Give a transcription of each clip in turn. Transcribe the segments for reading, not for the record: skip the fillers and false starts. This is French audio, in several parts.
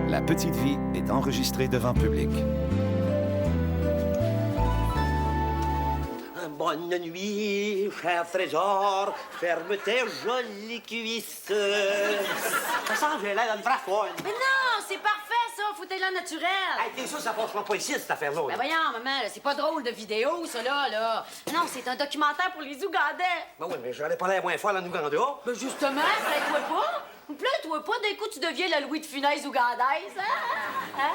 La Petite Vie est enregistrée devant public. Bonne nuit, cher trésor. Ferme tes jolies cuisses. Ça sent, j'ai l'air d'une vraie folle. Mais non, c'est parfait, ça. Faut être là naturel. Hey, t'es sûr, ça passera pas ici, cette affaire-là. Ben voyons, maman, là, c'est pas drôle de vidéo, ça, là. Non, c'est un documentaire pour les Ougandais. Ben oui, mais j'allais pas l'air moins folle en Ouganda. Ben justement, plains-toi pas. Plains-toi pas, d'un coup, tu deviens la Louis de Funès ougandaise, hein?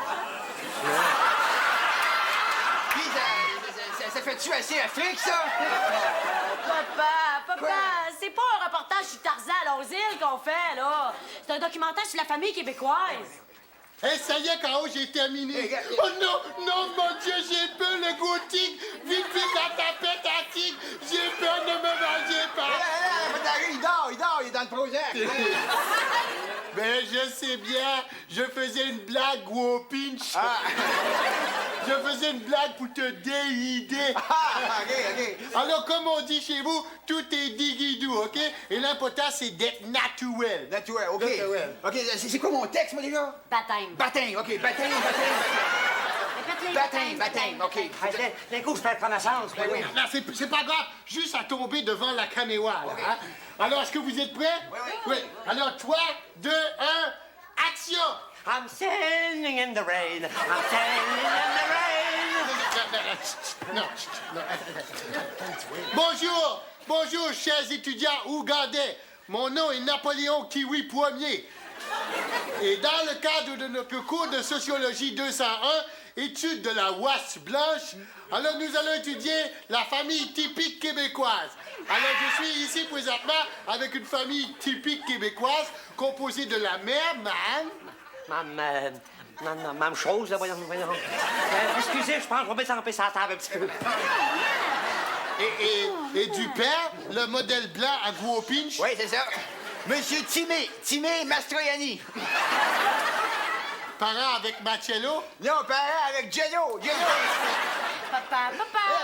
Puis, ça fait-tu assez Afrique, ça? Papa, c'est pas un reportage sur Tarzan à Longueuil qu'on fait, là. C'est un documentaire sur la famille québécoise. Hey, ça y est, K.O., j'ai terminé. Oh non, non, mon Dieu, j'ai peur, le gothique. Vite, la tapette à tigre. J'ai peur, ne me mangez pas. Il dort, il est dans le projet. Ben, je sais bien, je faisais une blague, Wopinch. Je faisais une blague pour te déider. OK. Alors, comme on dit chez vous, tout est digidou, OK? Et l'important, c'est d'être naturel. Naturel, OK. Naturel. OK, c'est quoi mon texte, moi, déjà? Baptême. OK, baptême. OK. Hey, d'un coup, je perds connaissance. Ben oui. Non, c'est pas grave, juste à tomber devant la caméra, là. Hein? Alors, est-ce que vous êtes prêts? Oui. Alors, 3, 2, 1, action! I'm sailing in the rain. I'm sailing in the rain. Non. Bonjour, chers étudiants ougandais. Mon nom est Napoléon Kiwi Ier. Et dans le cadre de notre cours de sociologie 201, étude de la ouasse blanche, alors nous allons étudier la famille typique québécoise. Alors je suis ici présentement avec une famille typique québécoise composée de la mère, Même chose, là, voyons. Excusez, je pense qu'on va mettre ça sur la table un petit peu. et du père, le modèle blanc à Guopinch. Oui, c'est ça. Monsieur Timé Mastroianni. Parent avec Machello. Non, parent avec Jello. Papa.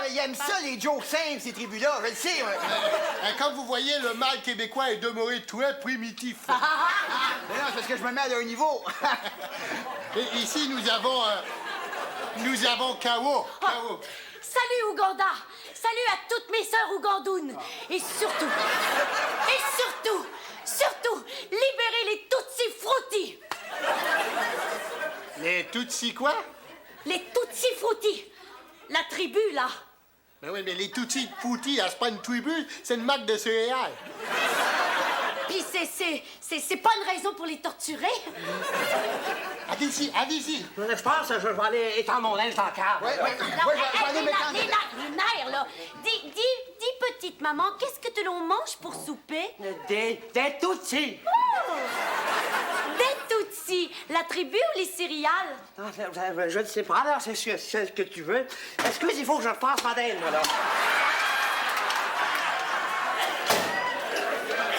Il aime ça, les jokes simples, ces tribus-là, je le sais. Comme vous voyez, le mâle québécois est demeuré très primitif. Mais non, c'est parce que je me mets à leur niveau. Et ici, nous avons K.O. Salut, Ouganda! Salut à toutes mes sœurs ougandounes! Et surtout, libérez les Tutsi Frutti! Les Tutsi quoi? Les Tutsi Frutti! La tribu, là! Ben oui, mais les Tutsi Frutti, c'est pas une tribu, c'est une marque de céréales. Puis c'est pas une raison pour les torturer? Allez-y. Je pense que je vais aller étendre mon linge dans le cadre. Ouais, je vais aller mettre Les nerfs, là! Dis, petite maman, qu'est-ce que l'on mange pour souper? Des Tutsis. Oh! Des Tutsis! La tribu ou les céréales? Je ne sais pas, alors c'est ce que tu veux. Excuse, il faut que je repasse ma dinde, moi, là.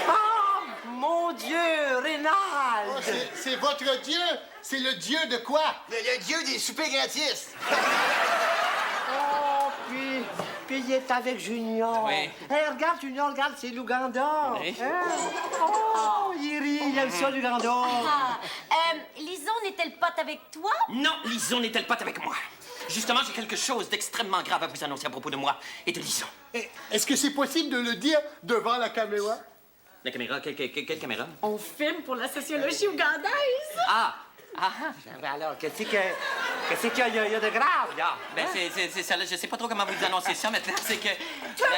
Oh, mon Dieu, Rénal! C'est votre dieu? C'est le dieu de quoi? Le dieu des soupers gratis. Oh, puis il est avec Junior. Oui. Hey, regarde, Junior, c'est l'Ouganda. Oui. Hein? Oh, il rit, il aime ça, l'Ouganda. Lison n'est-elle pote avec toi? Non, Lison n'est-elle pas avec moi? Justement, j'ai quelque chose d'extrêmement grave à vous annoncer à propos de moi et de Lison. Est-ce que c'est possible de le dire devant la caméra? La caméra, quelle caméra? On filme pour la sociologie ougandaise! Ah! Alors, qu'est-ce qu'il y a de grave, là? Ben, c'est ça, là. Je sais pas trop comment vous annoncer ça maintenant. C'est que. Toi!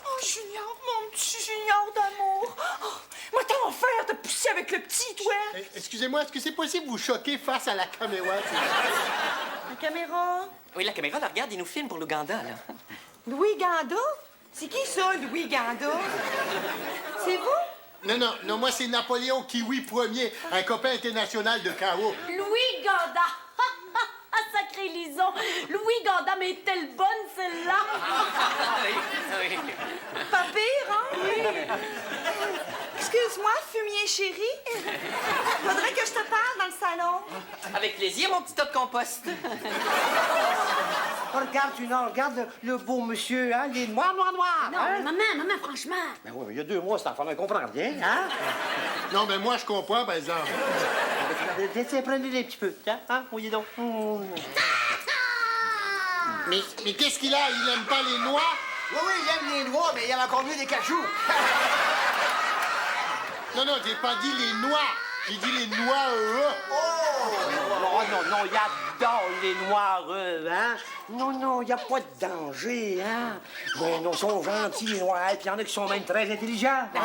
Oh, Junior, mon petit Junior d'amour! Oh, moi, t'as offert de pousser avec le petit, toi! Excusez-moi, est-ce que c'est possible de vous choquer face à la caméra? La caméra? Oui, la caméra, là, regarde, il nous filme pour l'Ouganda, là. Louis Ganda? C'est qui ça, Louis Ganda? C'est vous? Non, moi c'est Napoléon Kiwi Ier, un copain international de K.O. Louis Ganda! Sacré Lison! Louis Ganda, mais est-elle bonne, celle-là? Oui. Pas pire, hein? Oui. Excuse-moi, fumier chéri. Faudrait que je te parle dans le salon. Avec plaisir, mon petit tas de compost. Oh, regarde, Junior, regarde le beau monsieur, hein? Il est noir. Non, hein? mais maman, franchement. Ben oui, mais il y a 2 mois, cet enfant ne comprend rien, hein? Non, mais moi je comprends, par exemple. Tiens, prenez-les un petit peu. Tiens, hein, voyez donc. Mais qu'est-ce qu'il a? Il aime pas les noix? Oui, il aime les noix, mais il aime encore mieux les cachous. Non, j'ai pas dit les noix. J'ai dit les noix. Non, il adore les noirs, hein? Non, il n'y a pas de danger, hein? Bon, non, ils sont gentils, les noirs, puis il y en a qui sont même très intelligents. Ben,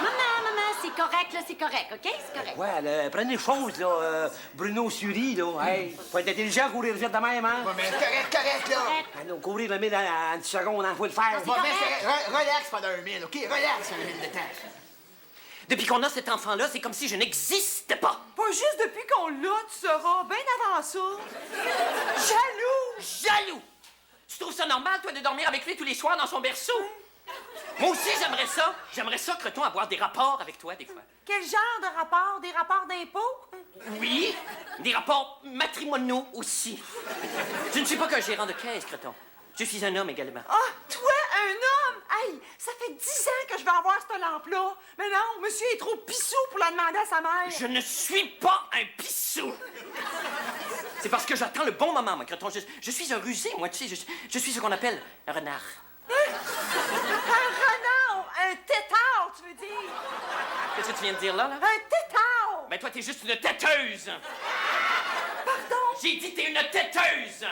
Hein? maman, c'est correct, là, c'est correct, OK? C'est correct. Ouais, là, prenez les choses, là. Bruno Suri, là. Hey, faut être intelligent, courir vite de même, hein? Ouais, mais correct, là. Ah non, courir le 1000 en 10 secondes, il faut le faire. Bon, mais relax pendant 1000, OK? Relax, 1000 de temps. Depuis qu'on a cet enfant-là, c'est comme si je n'existais pas. Pas juste depuis qu'on l'a, tu sauras, bien avant ça. Jaloux! Jaloux! Tu trouves ça normal, toi, de dormir avec lui tous les soirs dans son berceau? Moi aussi, j'aimerais ça. J'aimerais ça, Creton, avoir des rapports avec toi, des fois. Quel genre de rapport? Des rapports d'impôts? Oui, des rapports matrimoniaux aussi. Je ne suis pas qu'un gérant de caisse, Creton. Je suis un homme également. Ah, toi, un homme? Hey, ça fait 10 ans que je vais avoir cette lampe-là. Mais non, monsieur est trop pissou pour la demander à sa mère. Je ne suis pas un pissou. C'est parce que j'attends le bon moment, moi, Creton. Je suis un rusé, moi, tu sais. Je suis ce qu'on appelle un renard. Un renard! Un tétard, tu veux dire? Qu'est-ce que tu viens de dire là? Un tétard! Ben toi, t'es juste une têteuse. Pardon? J'ai dit t'es une têteuse.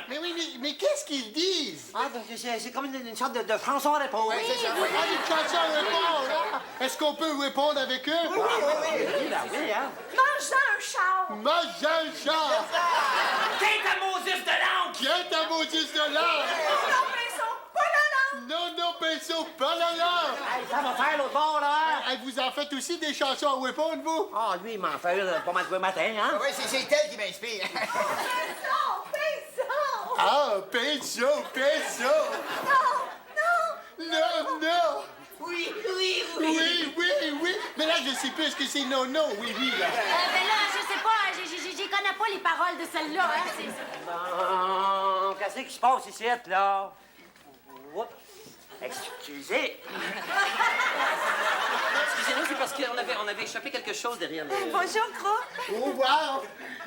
Mais qu'est-ce qu'ils disent? Ah, c'est comme une sorte de chanson-réponse. Oui, c'est ça, oui. Ah, une chanson à répondre, hein? Est-ce qu'on peut répondre avec eux? Oui, hein? Mange un char! Mange un char! Qu'est ta Moses de langue? Tiens ta Moses de l'art! Non, mais ça, pas la langue! Non, Pinceau, pas la langue! Hey, ça va faire l'autre bord, là. Hey, vous en faites aussi des chansons à répondre, vous? Ah, lui, il m'en fait pas mal de matin, hein? Oui, c'est elle qui m'inspire. Pinceau! Pinceau! Ah, Pinceau! Non! Oui. Mais là, je sais plus ce que c'est non, là. Ben là, je sais pas, j'y connais pas les paroles de celle-là, hein? Bon, qu'est-ce qui se passe ici, là? Oups. Excusez. Excusez-nous, c'est parce qu'on avait échappé quelque chose derrière les... Bonjour, Gros. Oh, wow!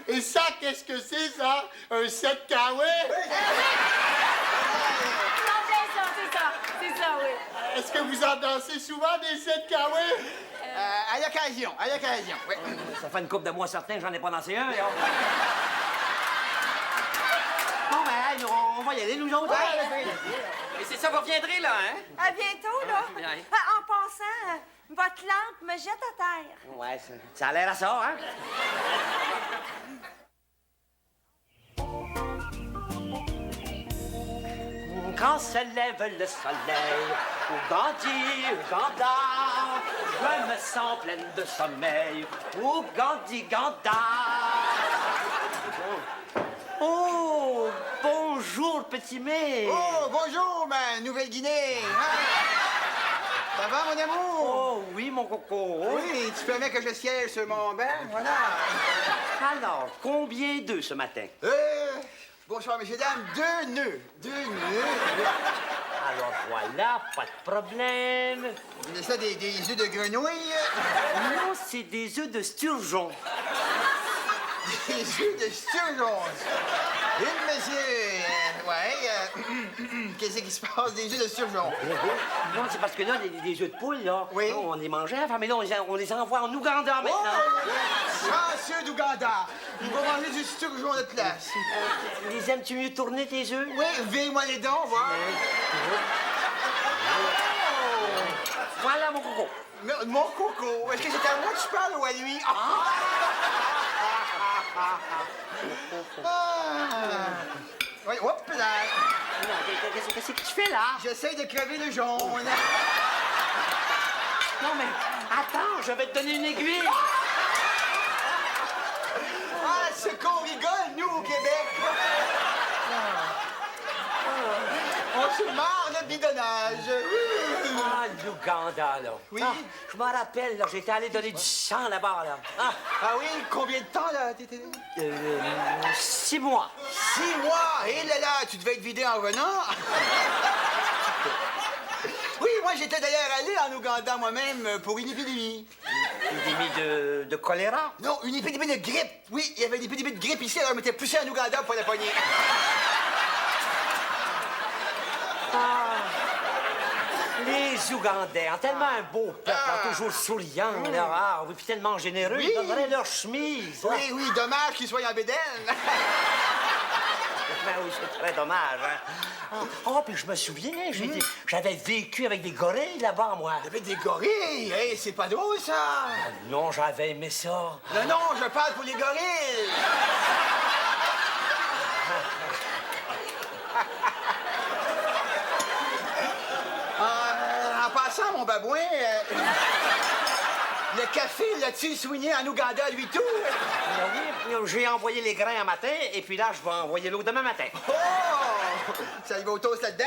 Et ça, qu'est-ce que c'est, ça? Un 7 kawaii? C'est ça, oui. Est-ce que vous en dansez souvent des 7 kawaii? À l'occasion, oui. Ça fait une couple de mois certains que j'en ai pas dansé un, là. Bon, ben, hey, on va y aller, nous autres. Mais c'est ça, vous reviendrez, là, hein? À bientôt, là. Ouais. En passant, votre lampe me jette à terre. Ouais, ça a l'air à ça, hein? Quand se lève le soleil, Ouganda, je me sens pleine de sommeil. Ouganda. Oh, bonjour, petit May. Oh, bonjour, ma Nouvelle-Guinée. Hein? Ça va, mon amour? Oh, oui, mon coco. Oui, tu permets que je siège sur mon banc? Voilà. Alors, combien d'œufs ce matin? Bonsoir, messieurs, dames. 2 nœuds. 2 nœuds. Alors voilà, pas de problème. C'est ça, des œufs de grenouille? Non, c'est des œufs de sturgeon. Des œufs de sturgeon. Monsieur, qu'est-ce qui se passe? Des œufs de sturgeon. Non, c'est parce que là, des œufs de poule, là, Oui. on les mangeait avant, mais là, on les envoie en Ouganda maintenant. Chanceux d'Ouganda. On va manger du sturgeon de place. Les aimes-tu mieux tourner, tes œufs? Oui, veille-moi les dents, voir. Voilà, mon coco. Mon coco, est-ce que c'est à moi que tu parles ou à lui? Oui, hop là. Non, qu'est-ce que tu fais, là? J'essaie de crever le jaune. Non, mais attends, je vais te donner une aiguille. Ah, ce qu'on rigole, nous, au Québec. On se marre le bidonnage. Ah, l'Ouganda, là. Oui. Ah, je me rappelle, là, j'étais allé donner du sang là-bas, là. Ah, Ah oui, combien de temps, là, t'étais... 6 mois. 6 mois! Et là là, tu devais être vidé en venant. Oui, moi, j'étais d'ailleurs allé en Ouganda moi-même pour une épidémie. Épidémie de choléra? Non, une épidémie de grippe. Oui, il y avait une épidémie de grippe ici, alors je m'étais poussé en Ouganda pour la pogner. Les Ougandais, hein, tellement un beau peuple, hein, toujours souriant, là, ah, oui, puis tellement généreux, Oui. ils donneraient leur chemise. hein. Oui, oui, dommage qu'ils soient en bédaine. Ben oui, c'est très dommage. Hein. Oh, puis je me souviens, j'avais vécu avec des gorilles là-bas, moi. Il y avait des gorilles. Hey, c'est pas drôle, ça. Non, j'avais aimé ça. Non, non, je parle pour les gorilles. En passant, mon babouin, le café l'a-t-il soigné en Ouganda, lui, tout? Oui, j'ai envoyé les grains un matin, et puis là, je vais envoyer l'eau demain matin. Oh! Ça y va au toast là-dedans.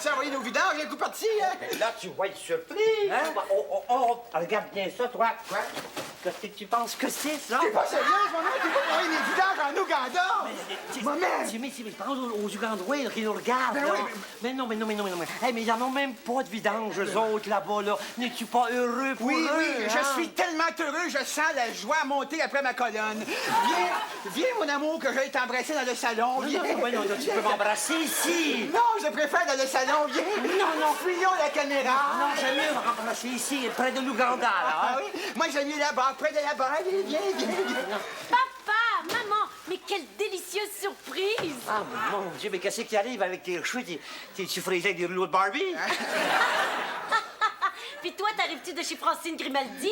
Tu as envoyé nos vidanges, un coup parti, hein? Et là, tu vas être surpris. Hein? Oh, regarde bien ça, toi. Quoi? Qu'est-ce que tu penses que c'est, ça? T'es pas sérieux, ce moment? Tu vas envoyer des vidanges en Ouganda? Maman! Mais pense aux Ougandois qui nous regardent, Ben là. oui, Mais non. Hey, mais ils en ont même pas de vidange, eux autres, là-bas, là. N'es-tu pas heureux pour Oui, eux? oui, hein? je suis tellement heureux, je sens la joie monter après ma colonne. Viens, mon amour, que je vais t'embrasser dans le salon. Viens. Non, tu peux m'embrasser ici. Non, je préfère dans le salon. Viens. Non. Fuyons la caméra. Non, j'aime mieux m'embrasser ici, près de l'Ouganda, là. Ah hein. oui? Moi, j'aime mieux là-bas, près de là-bas. Viens. Papa, maman, mais quelle délicieuse surprise! Ah, mon Dieu, mais qu'est-ce qui arrive avec tes cheveux? Tu frisé avec des rouleaux de Barbie? Puis toi, t'arrives-tu de chez Francine Grimaldi?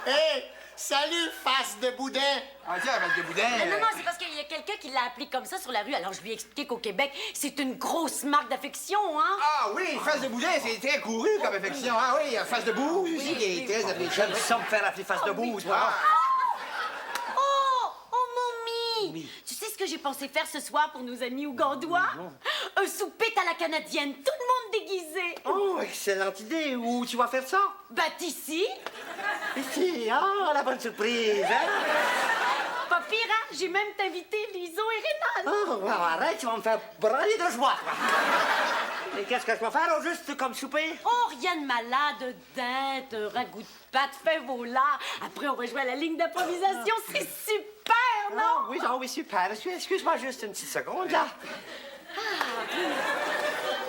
Hé, salut, face de boudin. Ah, tiens, avec des boudins. Non, c'est parce qu'il y a quelqu'un qui l'a appelé comme ça sur la rue. Alors, je lui ai expliqué qu'au Québec, c'est une grosse marque d'affection, hein? Ah oui, face de boudin, c'est très couru comme affection. Ah oui, face de boue aussi, qui est très apprécié. J'aime ça me faire appeler face de bouse, moi. Oh, Momie! Tu sais ce que j'ai pensé faire ce soir pour nos amis ougandois? Un souper à la canadienne, tout le monde déguisé. Oh, excellente idée. Où tu vas faire ça? Bah, ici? Ici. Ah, la bonne surprise, hein? Pas pire, hein? J'ai même invité Liso et Rénal. Oh, arrête, tu vas me faire brailler de joie, toi. Et qu'est-ce que je vais faire, oh, juste comme souper? Oh, rien de malade, dinde, un ragoût de pâte, fais vos lards. Après, on va jouer à la ligne d'improvisation. C'est super, non? Oui, super. Excuse-moi juste une petite seconde, là.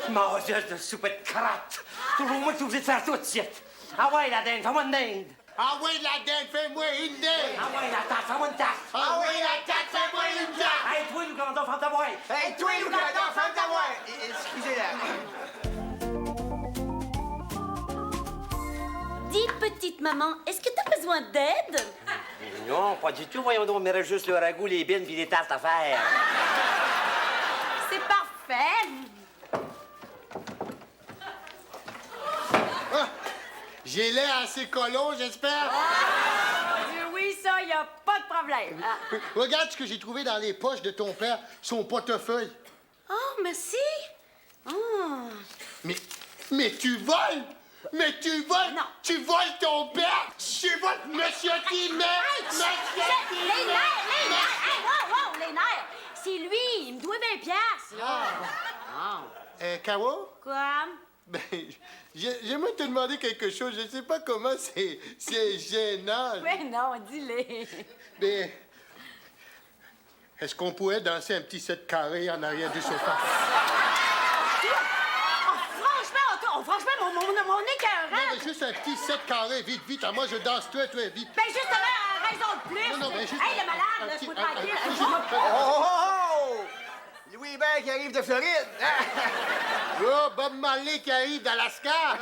Mon Dieu, de souper de crotte. Toujours moi qui suis obligé de faire tout de suite. Ah ouais, la dinde, fais-moi une dinde. Ah oui, la dinde, fais-moi une dinde. Ah ouais, la tarte, fais-moi une tarte. Ah oui, la tarte, fais-moi une tarte. Hey, toi, l'Ouganda, ferme ta boîte. Hey, toi, l'Ouganda, ferme ta voix. Excusez-la. Dis, petite maman, est-ce que t'as besoin d'aide? Non, pas du tout. Voyons donc, il me reste juste le ragoût, les bines puis les tartes à faire. C'est parfait. J'ai l'air assez colon, j'espère. Oui, ça, y a pas de problème. Regarde ce que j'ai trouvé dans les poches de ton père, son portefeuille. Oh, merci. Oh. Mais tu voles! Mais tu voles! Non. Tu voles ton père! Tu voles Monsieur Timet! Monsieur Les Timet! nerfs! Hey, wow, les nerfs! C'est lui, il me doit 20 piastres, là. Caro? Quoi? Ben, j'aimerais te demander quelque chose. Je sais pas comment c'est gênant. Ouais, non, dis-le. Mais est-ce qu'on pourrait danser un petit 7 carré en arrière du sofa? Franchement, mon écœurant. Non, mais juste un petit 7 carré, vite. À moi, je danse, toi, vite. Ben, justement, raison de plus. Non, mais juste Hey, le malade, un laisse-moi petit- tranquille. Oh! Louis Hébert qui arrive de Floride. Oh, Bob Marley qui arrive d'Alaska. Ah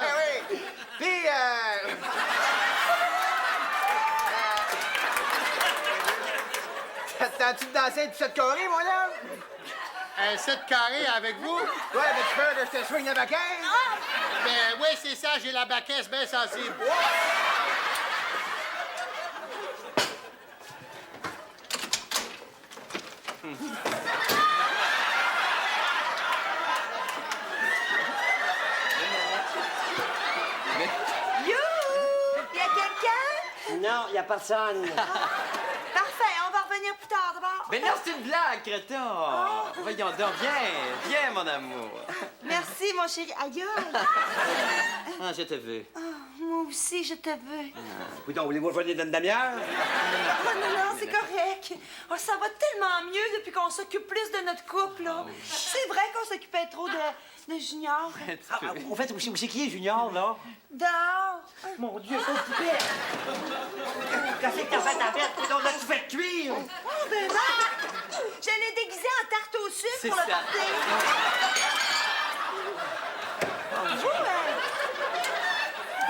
oui. Puis, t'as-tu dansé du 7 carré, mon homme? Un 7 carré avec vous? Ouais, mais tu peur que je te soigne la baquette? Ben oui, c'est ça, j'ai la baquette bien sensible. Y a quelqu'un? Non, il n'y a personne. Parfait, on va revenir plus tard d'abord. Mais non, c'est une blague, crétin! Voyons donc, viens, mon amour. Merci, mon chéri. Aïe. Ah, je te veux. Moi moi aussi, je te veux. Écoutez, voulez-vous revenir dans une demi-heure? Non, c'est correct. Oh, ça va tellement mieux depuis qu'on s'occupe plus de notre couple, là. C'est vrai qu'on s'occupait trop de Junior. Au fait, où c'est qui, Junior, là? Dehors. Mon Dieu, faut couper! Qu'est-ce que t'as fait, ta tête? On l'a-tu fait cuire? Oh, ben non! Je l'ai déguisé en tarte au sucre C'est pour le ça. party.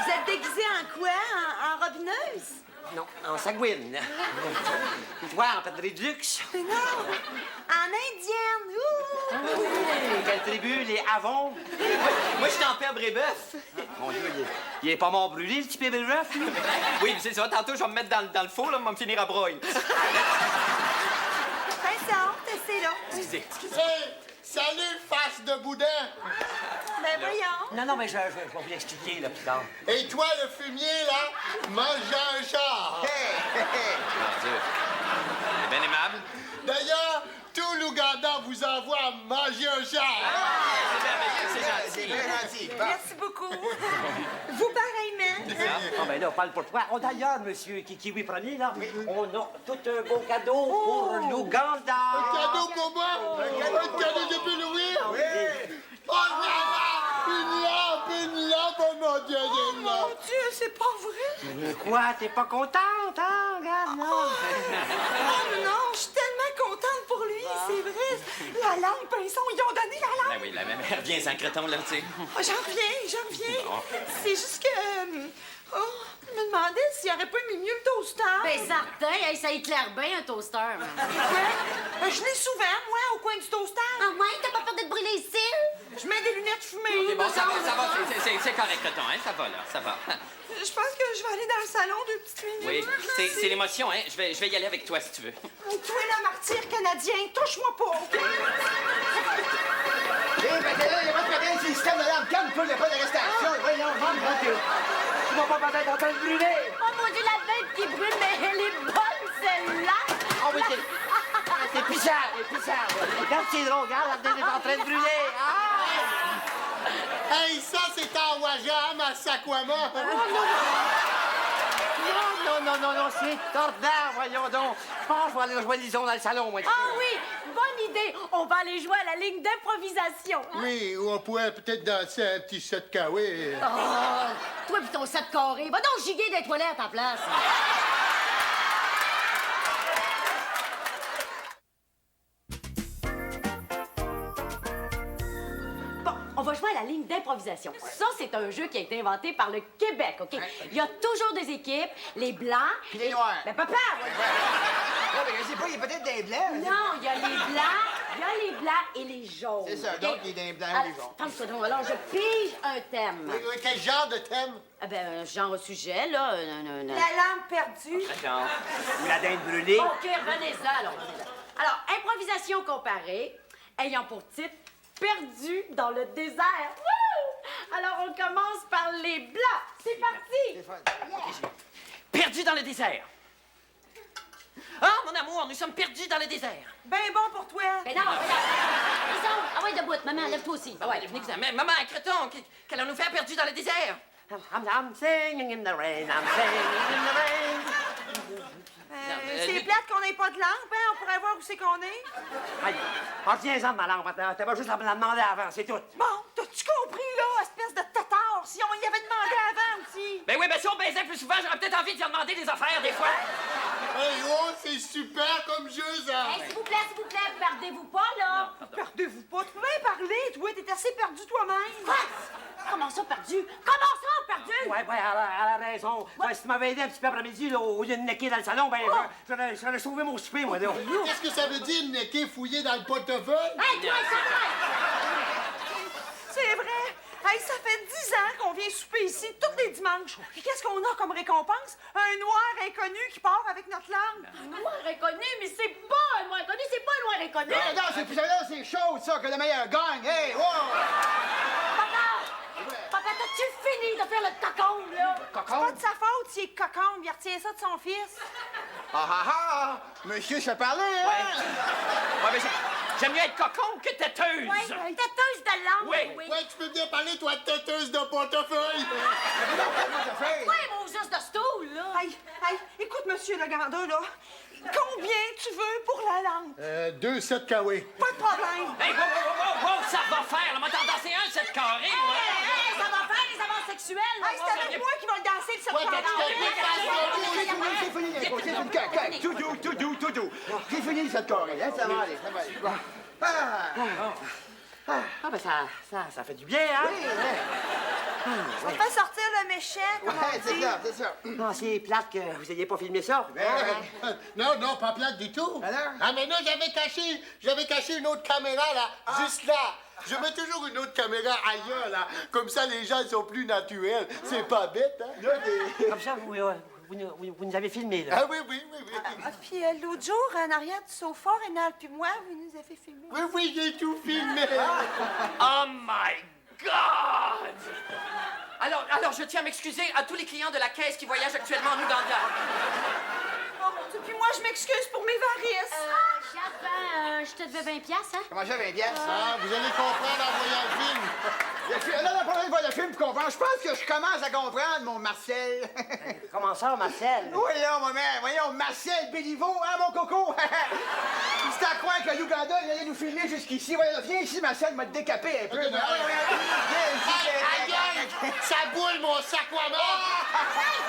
Vous êtes déguisé en quoi? En robineuse? Non, en sagouine. Et toi, en pâterie de luxe? Mais non! En indienne! Ouh! Quelle tribu, les Havons? Moi, je suis en pèbre et bœuf. Mon Dieu, il est pas mort brûlé, le petit bébé bœuf? Oui, c'est ça. Tantôt, je vais me mettre dans le four, là, me finir à broye. Fais ça, c'est là. Excusez. Hey, salut, face de boudin! Ben voyons. Non, mais je vais vous l'expliquer, là, plus tard. Et toi, le fumier, là, mange un char! Mon Dieu. C'est bien aimable. D'ailleurs, tout l'Ouganda vous envoie à manger un char! C'est gentil. gentil. Merci beaucoup. Vous pareillement. Ah, ben là, on parle pour toi. Oh, d'ailleurs, monsieur Kiwi Premier, là, on a tout un beau cadeau pour l'Ouganda. Un cadeau pour moi? Un cadeau depuis Louis? Oui! Oh non! Une lampe, oh mon Dieu, une Mon lampe! Dieu, c'est pas vrai. Mais quoi, t'es pas contente, hein? Regarde, non. Oh non, je suis tellement contente pour lui, c'est vrai. La lampe, pinson, ils ont donné la lampe. Ben oui, la même. Viens, Sancreton, là, tu sais. Oh, j'en reviens. C'est juste que... je me demandais s'il aurait pas mis mieux le toaster. Ben certain, hey, ça éclaire bien un toaster. Ouais. Je l'ai souvent, moi, au coin du toaster. Ah ouais, t'as pas peur de te brûler les cils? Je mets des lunettes fumées. OK, bon, ça va. C'est correct, Creton, hein? Ça va, là, ça va. Je pense que je vais aller dans le salon 2 petites minutes. Oui, c'est l'émotion, hein? Je vais y aller avec toi, si tu veux. Hey, toi, le martyr canadien, touche-moi pas, OK? Hé, ben t'es là, il n'y a pas de problème, c'est le système de lampe. Calme-toi, il n'y a pas d'arrestation. Voyons, mon Dieu. Tu vas pas peut-être en train de brûler. Oh mon Dieu, la vape qui brûle, mais elle est bonne, celle-là! Ah oui, c'est puissant. Regarde, c'est drôle, regarde, elle est en train de brûler. Hey, ça, c'est en Wajam, à Saquama! Non, c'est ordinaire, voyons donc. Je pense que je vais aller rejoindre Lison dans le salon, moi. Ah oui, bonne idée! On va aller jouer à la ligne d'improvisation. Oui, ou on pourrait peut-être danser un petit set kawé. Oh, toi pis ton 7 carré, va donc giguer des toilettes en place. Bon, on va jouer à la ligne d'improvisation. Ça, c'est un jeu qui a été inventé par le Québec, OK? Il y a toujours des équipes, les blancs... Puis les noirs. Ben, papa! Ouais, mais je sais pas, il y a peut-être des blancs. Non, il y a les blancs et les jaunes. C'est ça, OK? donc il y a des blancs et des jaunes. Attends-toi donc, alors je pige un thème. Oui, quel genre de thème? Ah ben, genre sujet, là. La lampe perdue. Attends. Ou la dinde brûlée. OK, revenez-en, alors. Alors, improvisation comparée, ayant pour titre Perdu dans le désert. Wouh! Alors, on commence par les blancs. C'est parti! Perdu dans le désert. Ah, mon amour, nous sommes perdus dans le désert. Ben bon pour toi. Ben non, ils sont... Ah ouais, debout, maman, lève-toi aussi. Ah ouais, venez que ça. Mais maman, Creton, qu'allons-nous faire perdus dans le désert? I'm singing in the rain, I'm singing in the rain. C'est plate qu'on n'ait pas de lampe, hein? On pourrait voir où c'est qu'on est. Allez, retiens-en de ma lampe. T'avais juste à me la demander avant, c'est tout. Bon, t'as-tu compris, là, espèce de tétard? Si on y avait demandé avant aussi. Ben oui, ben si on baisait plus souvent, j'aurais peut-être envie de lui demander des affaires, des fois. Hey, oh, c'est super comme jeu, ça! Hey, s'il vous plaît, perdez-vous pas, là. Perdez-vous pas. Tu peux bien parler, toi. T'es assez perdu toi-même. Quoi? Comment ça, perdu? Comment ça, perdu? Ouais, elle a raison. Ouais, si tu m'avais aidé un petit peu après-midi, là, au lieu de necker dans le salon, ben, j'aurais sauvé mon souper, moi, là. Qu'est-ce que ça veut dire, necker fouillé dans le portefeuille? Hey, toi, ça C'est vrai. Hey, ça fait 10 ans qu'on vient souper ici tous les dimanches. Et qu'est-ce qu'on a comme récompense? Un noir inconnu qui part avec notre langue. Un noir inconnu, mais c'est pas un noir inconnu, c'est pas un noir inconnu. Non, c'est plus sérieux, c'est chaud, ça, que le meilleur gagne. Hey, wow! Papa, t'as-tu fini de faire le cocon, là? C'est pas de sa faute s'il est cocon. Il retient ça de son fils. Ah! Monsieur, je te parlais, hein? Ouais, mais J'aime mieux être cocon que têteuse. Oui, têteuse de langue. Oui. Ouais, tu peux bien parler, toi, têteuse de portefeuille. Oui, mon juste de stool, là. Hey, écoute, monsieur Leganda, là. Combien tu veux pour la langue? 2 7 kawé. Pas de problème. Hey, wow, ça va faire. Là, moi, t'en danser un, cette carré, moi. Hey, ça va faire les avances sexuelles. Hey, c'est avec moi qui va le danser, le Ouais, septembre. Tout doux. J'ai fini cette carré, hein? Ça va aller. Ah, ben ça fait du bien, hein? On va sortir le méchant, comme on dit. c'est ça. Non, c'est plate que vous ayez pas filmé ça. Non, pas plate du tout. Alors? Ah, mais non, j'avais caché une autre caméra, là, juste là. Je mets toujours une autre caméra ailleurs, là. Comme ça, les gens sont plus naturels. C'est pas bête, hein? Comme ça, vous nous avez filmé, là. Ah oui. Ah, puis l'autre jour, en arrière du sofa, Rénal puis moi, vous nous avez filmé. Oui, j'ai tout filmé. Oh my God! Alors, je tiens à m'excuser à tous les clients de la caisse qui voyagent actuellement, nous, dans le Oh mon Dieu, puis moi, je m'excuse pour mes varices. Je te devais 20 piastres, hein? Comment ça, 20 piastres? Ah, vous allez comprendre en voyant le film. Non, pas besoin de voir le film pour comprendre. Je pense que je commence à comprendre, mon Marcel. Comment ça, Marcel? Voyons, ma mère, voyons, Marcel Béliveau, hein, mon coco? C'est à croire que l'Ouganda allait nous filmer jusqu'ici. Viens ici, Marcel, m'a décapé un peu. Viens Aïe, ça boule, mon sac à main.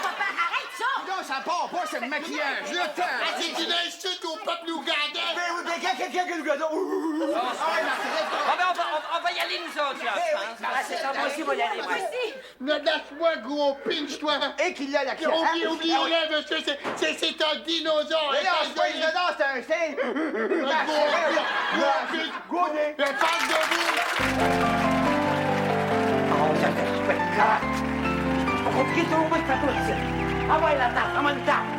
Papa, arrête ça! Non, ça part pas, c'est le maquillage. Le temps. Ah, c'est une insulte au peuple ougandais. Ben oui, ben quelqu'un que l'Ouganda. Ah ouais, Marcel, Ah, ben, on va y aller, nous autres, là, je pense. Ah, c'est ça, moi aussi, moi, y aller, moi. Ne lâche-moi, gros pinch, toi. Et qu'il a la clé. Oubliez-le, monsieur, c'est un dinosaure. Mais non, c'est pas une dinosaure, c'est un singe. Gros nez. Parle de Oh, ça fait spectacle. C'est pas compliqué, tout le monde fait tout ici. Ah ouais, la table, à mon table.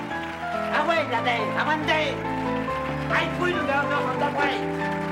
Ah ouais, la dinde, à mon dinde. Hey, fouille, nous, là, on t'envoie.